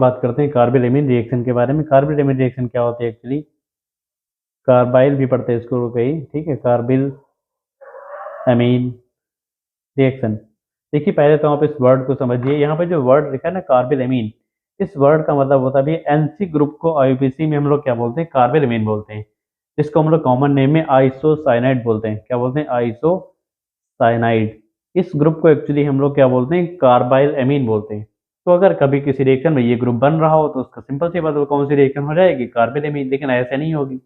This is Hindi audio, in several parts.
बात करते हैं कार्बिल-एमीन रिएक्शन के बारे में। कार्बिल-एमीन रिएक्शन क्या होती है एक्चुअली? कार्बाइल भी पढ़ते हैं इसको कई, ठीक है, कार्बिल एमीन रिएक्शन। देखिए पहले तो आप इस वर्ड को समझिए। यहाँ पे जो वर्ड लिखा है ना कार्बिल एमीन, इस वर्ड का मतलब होता है एनसी ग्रुप को आईयूपीएसी में हम लोग क्या बोलते हैं? कार्बिल एमीन बोलते हैं, जिसको हम लोग कॉमन नेम में आइसोसाइनाइड बोलते हैं। क्या बोलते हैं? आइसोसाइनाइड। इस ग्रुप को एक्चुअली हम लोग क्या बोलते हैं? कार्बाइल एमीन बोलते हैं। तो अगर कभी किसी रिएक्शन में ये ग्रुप बन रहा हो तो उसका सिंपल सी बात है, कौन सी रिएक्शन हो जाएगी? Carbyl amine. लेकिन ऐसे नहीं होगी।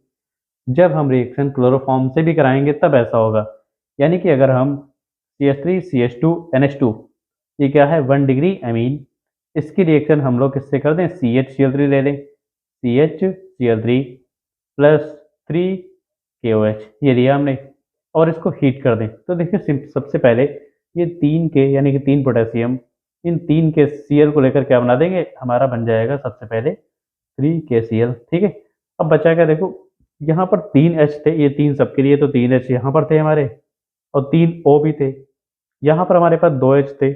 जब हम रिएक्शन क्लोरोफॉर्म से भी कराएंगे तब ऐसा होगा। यानी कि अगर हम CH3CH2NH2, ये क्या है? 1 डिग्री एमीन, इसकी रिएक्शन हम लोग किससे कर दें? CHCl3 ले लें, CHCl3 प्लस 3KOH, ये लिया हमने, और इसको हीट कर दें। तो देखिए सबसे पहले ये 3K यानी कि 3 पोटेशियम, इन 3 के Cl को लेकर क्या बना देंगे? हमारा बन जाएगा सबसे पहले 3KCl, ठीक है। अब बचा क्या? देखो यहाँ पर 3H थे, ये 3 सबके लिए, तो 3H यहाँ पर थे हमारे, और 3O भी थे। यहाँ पर हमारे पास 2H थे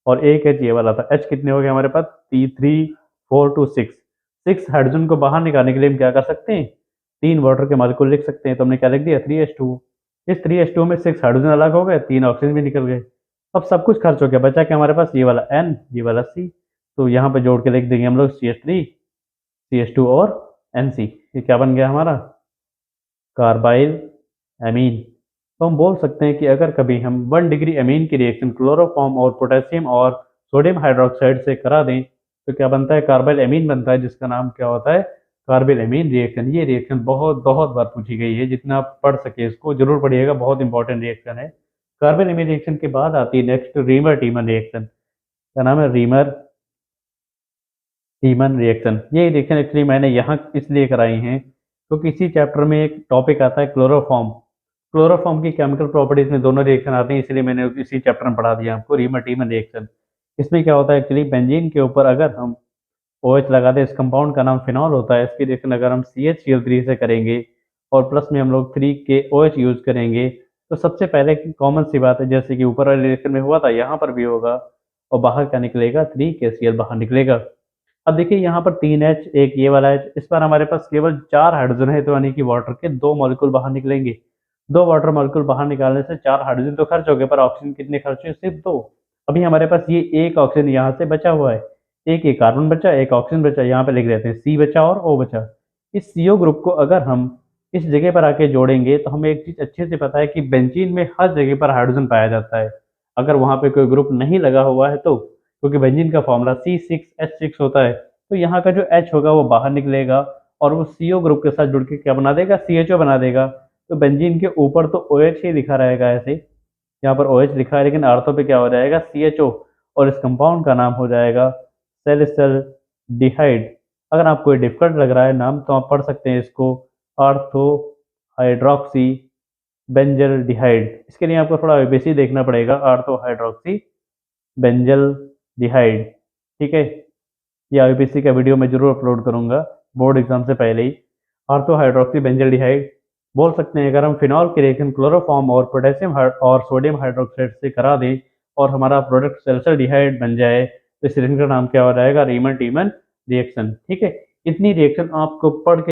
और 1H ये वाला था। H कितने हो गए हमारे पास? 3 4 2 6। 6 हाइड्रोजन को बाहर निकालने के लिए हम क्या कर सकते हैं? 3 वाटर के मॉलिक्यूल लिख सकते हैं। तो हमने क्या लिख दिया? 3H2। इस 3H2 में 6 हाइड्रोजन अलग हो गए, 3 ऑक्सीजन भी निकल गए। अब सब कुछ खर्च हो गया, बचा क्या हमारे पास? ये वाला N, ये वाला C। तो यहाँ पे जोड़ के लिख देंगे हम लोग CH3 CH2 और NC। ये क्या बन गया हमारा? Carbyl amine. तो हम बोल सकते हैं कि अगर कभी हम 1 डिग्री एमीन की रिएक्शन क्लोरोफॉर्म और पोटेशियम और सोडियम हाइड्रोक्साइड से करा दें तो क्या बनता है? कार्बाइल एमीन बनता है, जिसका नाम क्या होता है? Carbyl amine reaction. ये रिएक्शन बहुत बहुत बार पूछी गई है, जितना आप पढ़ सके इसको जरूर पढ़िएगा, बहुत इंपॉर्टेंट रिएक्शन है। कार्बाइल एमीन रिएक्शन के बाद आती है नेक्स्ट रीमर टीमन रिएक्शन। क्या नाम है? Reamer टीमन reaction. ये रिएक्शन एक्चुअली मैंने यहाँ इसलिए कराई है क्योंकि इसी चैप्टर में एक टॉपिक आता है क्लोरोफॉर्म। क्लोरोफॉर्म की केमिकल प्रॉपर्टीज में दोनों रिएक्शन आते हैं, इसलिए मैंने इसी चैप्टर में पढ़ा दिया आपको रीमर टीमन रिएक्शन। इसमें क्या होता है एक्चुअली? बेंजीन के ऊपर अगर हम OH लगा दें, इस कंपाउंड का नाम फिनॉल होता है। इसकी रिएक्शन अगर हम CHCl3 से करेंगे और प्लस में हम लोग 3KOH यूज करेंगे तो सबसे पहले कॉमन सी बात है, जैसे कि ऊपर वाले रिएक्शन में हुआ था यहाँ पर भी होगा, और बाहर क्या निकलेगा? 3KCl बाहर निकलेगा। अब देखिए यहाँ पर 3H, एक ये वाला H, इस बार हमारे पास केवल 4 हाइड्रोजन है, तो यानी कि वाटर के 2 मॉलिक्यूल बाहर निकलेंगे। 2 वाटर मॉलिक्यूल बाहर निकालने से 4 हाइड्रोजन तो खर्च हो गए, पर ऑक्सीजन कितने खर्च हुए? सिर्फ 2। अभी हमारे पास ये एक ऑक्सीजन यहाँ से बचा हुआ है, एक ये कार्बन बचा, एक ऑक्सीजन बचा, यहाँ पे लिख देते हैं C बचा और O बचा। इस CO ग्रुप को अगर हम इस जगह पर आके जोड़ेंगे तो हमें एक चीज अच्छे से पता है कि बेंजीन में हर जगह पर हाइड्रोजन पाया जाता है। अगर वहां पे कोई ग्रुप नहीं लगा हुआ है तो, क्योंकि बेंजीन का फॉर्मूला C6H6 होता है, तो यहाँ का जो H होगा वो बाहर निकलेगा और वो CO ग्रुप के साथ जुड़ के क्या बना देगा? CHO बना देगा। तो बेंजीन के ऊपर तो OH ही लिखा रहेगा ऐसे, यहाँ पर OH लिखा है, लेकिन आर्थो पे क्या हो जाएगा? CHO, और इस कंपाउंड का नाम हो जाएगा सैलिसिलडिहाइड। अगर आपको ये डिफिकल्ट लग रहा है नाम तो आप पढ़ सकते हैं इसको आर्थो हाइड्रोक्सी बेंजल्डिहाइड। इसके लिए आपको थोड़ा ABC देखना पड़ेगा, आर्थो हाइड्रोक्सी बेंजल्डिहाइड, ठीक है। ये आईपीसी का वीडियो मैं जरूर अपलोड करूंगा बोर्ड एग्जाम से पहले ही। ऑर्थो हाइड्रोक्सी बेंजल्डिहाइड बोल सकते हैं। अगर हम फिनॉल की रिएक्शन क्लोरोफॉर्म और पोटेशियम और सोडियम हाइड्रोक्साइड से करा दें और हमारा प्रोडक्ट सल्फरडिहाइड बन जाए तो इस रिएक्शन का नाम क्या हो जाएगा? रीमन टीमन रिएक्शन, ठीक है। इतनी रिएक्शन आपको पढ़ के